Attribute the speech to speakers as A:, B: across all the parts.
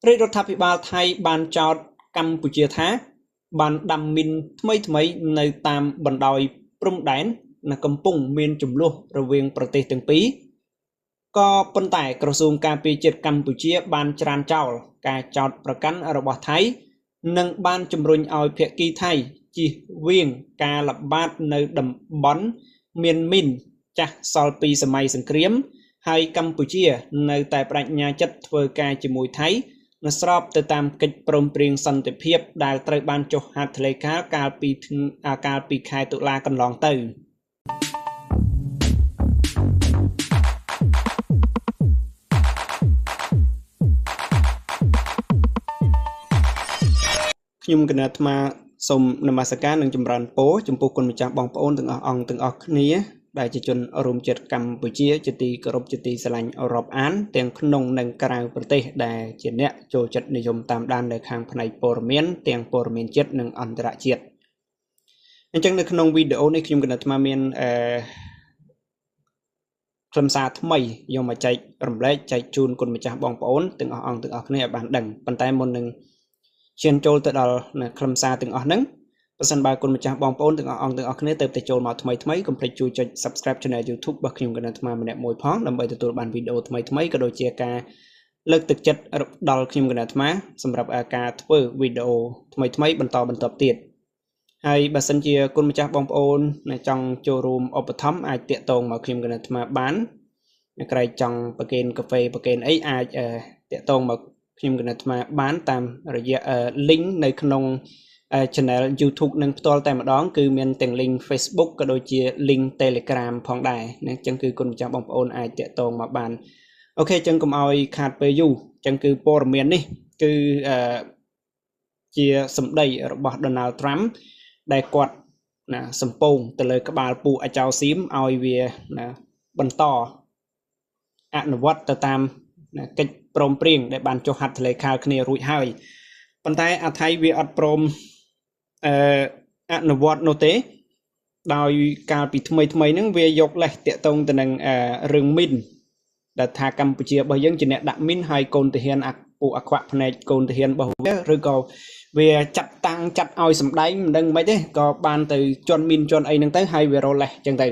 A: រាជរដ្ឋាភិបាលថៃបានចោទកម្ពុជាថាបានដាំមីនថ្មីនៅតាមបណ្ដោយព្រំដែនកំពុងមានជម្លោះរវាងប្រទេសទាំងពីរក៏ប៉ុន្តែក្រសួងការពារជាតិកម្ពុជាបានច្រានចោលការចោទប្រកាន់របស់ថៃនិងបានជំរុញឲ្យភាគីថៃជៀសវាងការល្បាតនៅតំបន់មានមីនចាស់សល់ពីសម័យសង្គ្រាមហើយកម្ពុជានៅតែបដិញ្ញាចិត្តធ្វើការជាមួយថៃនៅស្របទៅតាមកិច្ចព្រមព្រៀងសន្តិភាពដែលត្រូវបានចុះហត្ថលេខាកាលពីខែតុលាកន្លងទៅខ្ញុំគណៈអាត្មាសូមនមស្ការនិងចម្រើនពរចំពោះគុណម្ចាស់បងប្អូនទាំងអស់អង្គទាំងអស់គ្នាដែលជាជនរួមជាតិកម្ពុជាជាទីគោរពជាទីស្រឡាញ់រាប់អានទាំងក្នុងនិងក្រៅប្រទេសដែលជាអ្នកចូលចិត្តនិយមតាមដាននៅខាងផ្នែកព័ត៌មានទាំងព័ត៌មានជាតិនិងអន្តរជាតិអញ្ចឹងនៅក្នុងវីដេអូនេះខ្ញុំគណៈអាត្មាមានខ្លឹមសារថ្មីយកមកចែករំលែកចែកជូនគុណម្ចាស់បងប្អូនទាំងអស់អង្គទាំងអស់គ្នាឲ្យបានដឹងប៉ុន្តែមុននឹងឈានចូលទៅដល់ខ្លឹមសារទាំងអស់ហ្នឹងបើសិនបើគុណម្ចាស់បងប្អូនទាំងអស់អង្គទាំងអស់គ្នាទៅចូលមកថ្មីកុំភ្លេចជួយចុច Subscribe Channel YouTube របស់ខ្ញុំគណៈអាត្មាម្នាក់មួយផងដើម្បីទទួលបានវីដេអូថ្មីក៏ដូចជាការលើកទឹកចិត្តដល់ខ្ញុំគណៈអាត្មាសម្រាប់ការធ្វើវីដេអូថ្មីបន្តទៀតហើយបើសិនជាគុណម្ចាស់បងប្អូនចង់ចូលរួមឧបត្ថម្ភអាចតាក់ទងមកខ្ញុំគណៈអាត្មាបានក្រែកចង់ប្រកេនកាហ្វេប្រកេនអីអាចតាក់ទងមកខ្ញុំគណៈអាត្មាបានតាមរយៈ link នៅក្នុង channel YouTube នឹងផ្ទាល់តែម្ដងគឺមានទាំង link Facebook ក៏ដូចជា link Telegram ផងដែរណាអញ្ចឹងគឺគុណម្ចាស់បងប្អូនអាចតាក់ទងមកបានអូខេអញ្ចឹងកុំឲ្យខាតពេលយូរអញ្ចឹងគឺព័ត៌មាននេះគឺជាសម្ដីរបស់ Donald Trump ដែលគាត់សំពងទៅលើក្បាលពូអាចោស៊ីមឲ្យវាបន្តអនុវត្តទៅតាមកិច្ចព្រមព្រៀងដែលបានចុះហត្ថលេខាគ្នារួចហើយប៉ុន្តែអាថៃវាអត់ព្រមអនុវត្តនោះទេដោយកាលពីថ្មីហ្នឹងវាយកលេសតាក់ទងទៅនឹងរឿងមីនដែលថាកម្ពុជារបស់យើងជាអ្នកដាក់មីនហើយកូនទាហានពួកអខ្វៈភ្នែកកូនទាហានរបស់វាឬក៏វាចាត់ឲ្យសម្ដែងមិនដឹងមិនទេក៏បានទៅជន់មីនជន់អីហ្នឹងទៅហើយវារលេសអញ្ចឹងទៅ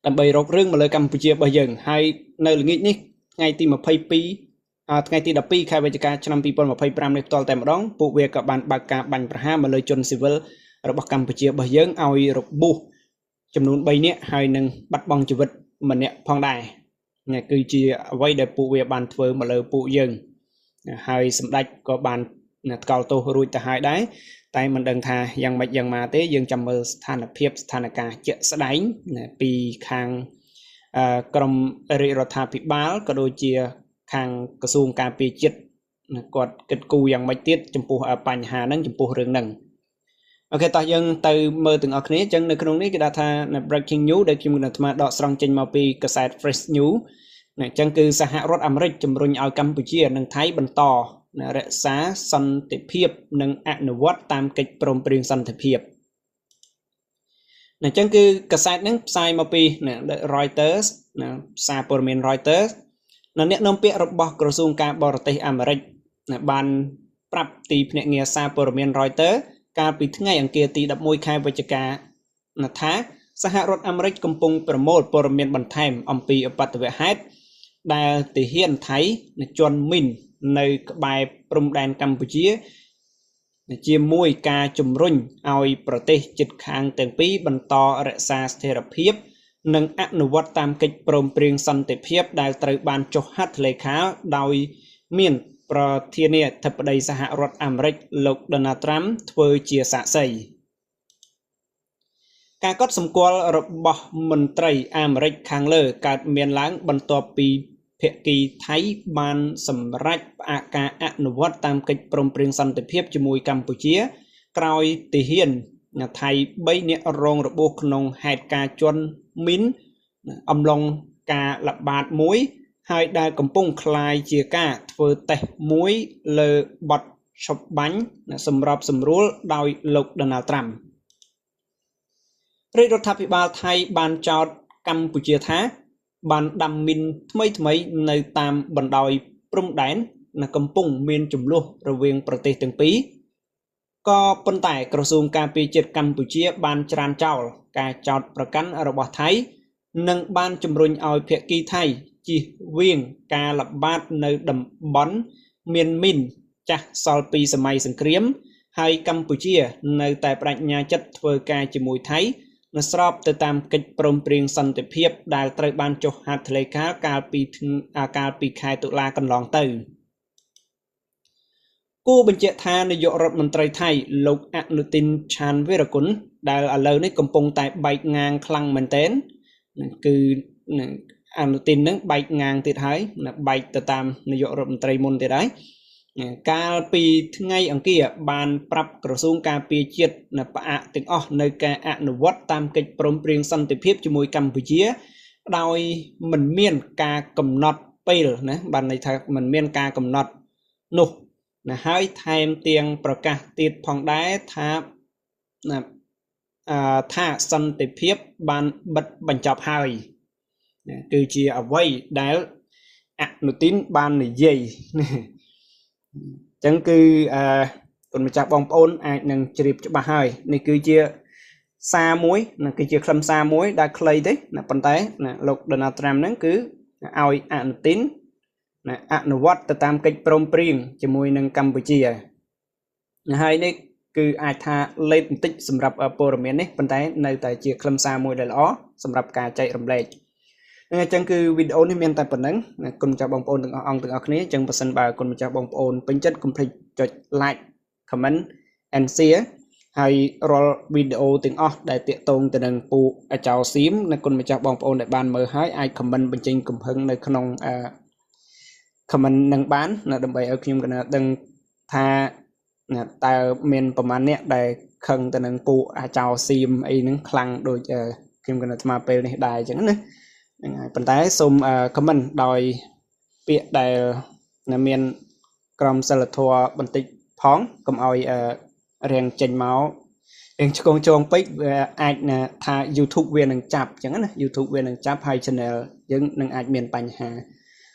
A: ដើម្បីរករឿងមកលើកម្ពុជារបស់យើងហើយនៅល្ងាចនេះថ្ងៃទីថ្ងៃទី12ខែវិច្ឆិកាឆ្នាំ2025នេះផ្ទាល់តែម្ដងពួកវាក៏បានបើកការបាញ់ប្រហារមកលើជនស៊ីវិលរបស់កម្ពុជារបស់យើងឲ្យរបួសចំនួន3នាក់ហើយនឹងបាត់បង់ជីវិតម្នាក់ផងដែរនេះគឺជាអ្វីដែលពួកវាបានធ្វើមកលើពួកយើងហើយសម្ដេចក៏បានថ្កោលទោសរួចទៅហើយដែរតែមិនដឹងថាយ៉ាងម៉េចយ៉ាងម៉ាទេយើងចាំមើលស្ថានភាពស្ថានភាពជាក់ស្ដែងពីខាងក្រមរាជរដ្ឋាភិបាលក៏ដូចជាខាងក្រសួងការពារជាតិគាត់គិតគូរយ៉ាងម៉េចទៀតចំពោះបញ្ហាហ្នឹងចំពោះរឿងហ្នឹងអូខេតោះយើងទៅមើលទាំងអស់គ្នាអញ្ចឹងនៅក្នុងនេះគេដាក់ថា breaking news ដែលខ្ញុំអាត្មាដកស្រង់ចេញមកពីកាសែត Fresh News អញ្ចឹងគឺសហរដ្ឋអាមេរិកជំរុញឲ្យកម្ពុជានិងថៃបន្តរក្សាសន្តិភាពនិងអនុវត្តតាមកិច្ចព្រមព្រៀងសន្តិភាពអញ្ចឹងគឺកាសែតហ្នឹងផ្សាយមកពី Reuters សារព័ត៌មាន Reuters អ្នកនាំពាក្យរបស់ក្រសួងការបរទេសអាមេរិកបានប្រាប់ទីភ្នាក់ងារសារព័ត៌មាន Reuters កាលពីថ្ងៃអង្គារទី11ខែវិច្ឆិកាថាសហរដ្ឋអាមេរិកកំពុងប្រមូលព័ត៌មានបន្ថែមអំពីឧបទ្ទវហេតុដែលទាហានថៃជន់មីននៅក្បែរព្រំដែនកម្ពុជាជាមួយការជំរុញឲ្យប្រទេសជិតខាងទាំងពីរបន្តរក្សាស្ថិរភាពនិងអនុវត្តតាមកិច្ចព្រមព្រៀងសន្តិភាពដែលត្រូវបានចុះហត្ថលេខាដោយមានប្រធានាធិបតីសហរដ្ឋអាមេរិកលោក Donald Trump ធ្វើជាសាក្សីការកត់សម្គាល់របស់មន្ត្រីអាមេរិកខាងលើកើតមានឡើងបន្ទាប់ពីភាគីថៃបានសម្រេចផ្អាកការអនុវត្តតាមកិច្ចព្រមព្រៀងសន្តិភាពជាមួយកម្ពុជាក្រោយទាហានថៃ3នាក់រងរបួសក្នុងហេតុការណ៍ជន់មីនអំឡុងការល្បាតមួយហើយដែលកំពុងคล้ายជាការធ្វើតេស្តមួយលើបទឈប់បាញ់សម្របសម្រួលដោយលោក Donald Trump រាជរដ្ឋាភិបាលថៃបានចោទកម្ពុជាថាបានដាំមីនថ្មីនៅតាមបណ្ដោយព្រំដែន là cầm pung miền chủng lúa rồi viên protein từng pí có phân tảiក្រសួងការពារជាតិកម្ពុជាបានច្រានចោលការចោទប្រកាន់របស់ថៃនិងបានជំរុញឲ្យភាគីថៃជៀសវាងការល្បាតនៅតំបន់មានមីនចាស់សល់ពីសម័យសង្គ្រាមហើយកម្ពុជានៅតែបញ្ញាចិត្តធ្វើការជាមួយថៃនៅស្របទៅតាមកិច្ចព្រមព្រៀងសន្តិភាពដែលត្រូវបានចុះហត្ថលេខាកាលពីខែតុលាកន្លងទៅគូបញ្ជាក់ថានាយករដ្ឋមន្ត្រីថៃលោកអនុទិនឆានវីរគុណដែលឥឡូវនេះកំពុងតែបែកងាងខ្លាំងមែនទែនគឺអនុទិននឹងបែកងាងទៀតហើយបែកទៅតាមនាយករដ្ឋមន្ត្រីមុនទៀតហើយកាលពីថ្ងៃអង្គារបានប្រាប់ក្រសួងការពារជាតិផ្អាកទាំងអស់នៅការអនុវត្តតាមកិច្ចព្រមព្រៀងសន្តិភាពជាមួយកម្ពុជាដោយមិនមានការកំណត់ពេលណាបានន័យថាមិនមានការកំណត់នោះណាហើយថែមទាំងប្រកាសទៀតផងដែរថាសន្តិភាពបានបិទបញ្ចប់ហើយគឺជាអ្វីដែលអនុទិនបាននិយាយអញ្ចឹងគឺគុណម្ចាស់បងប្អូនអាចនឹងជ្រាបច្បាស់ហើយនេះគឺជាសារមួយគឺជាខ្លឹមសារមួយដែលខ្លីទេប៉ុន្តែលោក Donald Trump ហ្នឹងគឺឲ្យអនុទិនអនុវត្តទៅតាមកិច្ចព្រមព្រៀងជាមួយនឹងកម្ពុជាហើយនេះគឺអាចថាលេតបន្តិចសម្រាប់ព័ត៌មាននេះប៉ុន្តែនៅតែជាខ្លឹមសារមួយដែលល្អសម្រាប់ការចែករំលែកអញ្ចឹងគឺវីដេអូនេះមានតែប៉ុណ្្នឹងគុណម្ចាស់បងប្អូនទាំងអស់អង្គទាំងអស់គ្នាអញ្ចឹងបើសិនបើគុណម្ចាស់បងប្អូនពេញចិត្តកុំភ្លេចចុច like comment and share ហើយរាល់វីដេអូទាំងអស់ដែលតាក់ទងទៅនឹងពូអាចោស៊ីមនិងគុណម្ចាស់បងប្អូនដែលបានមើលហើយអាច comment បញ្ចេញកំហឹងនៅក្នុងcomment នឹងបានដើម្បីឲ្យខ្ញុំកណាដឹងថាតើមានប្រមាណអ្នកដែលខឹងទៅនឹងពូអាចោស៊ីមអីហ្នឹងខ្លាំងដូចខ្ញុំកណាស្មាពេលនេះដែរអញ្ចឹងណាហ្នឹងហើយប៉ុន្តែសូម comment ដោយពាក្យដែលមានក្រមសីលធម៌បន្តិចផងកុំឲ្យរៀងចេញមករៀងឆ្កងចងពេកវាអាចថា YouTube វានឹងចាប់អញ្ចឹងណា YouTube វានឹងចាប់ហើយ channel យើងនឹងអាចមានបញ្ហា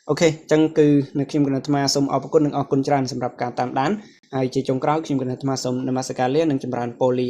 A: អូខេអញ្ចឹងគឺនៅខ្ញុំកណាអាត្មាសូមអរគុណនិងអរគុណច្រើនសម្រាប់ការតាមដានហើយជាចុងក្រោយខ្ញុំកណាអាត្មាសូមនមស្ការលានិងចម្រើនពរលា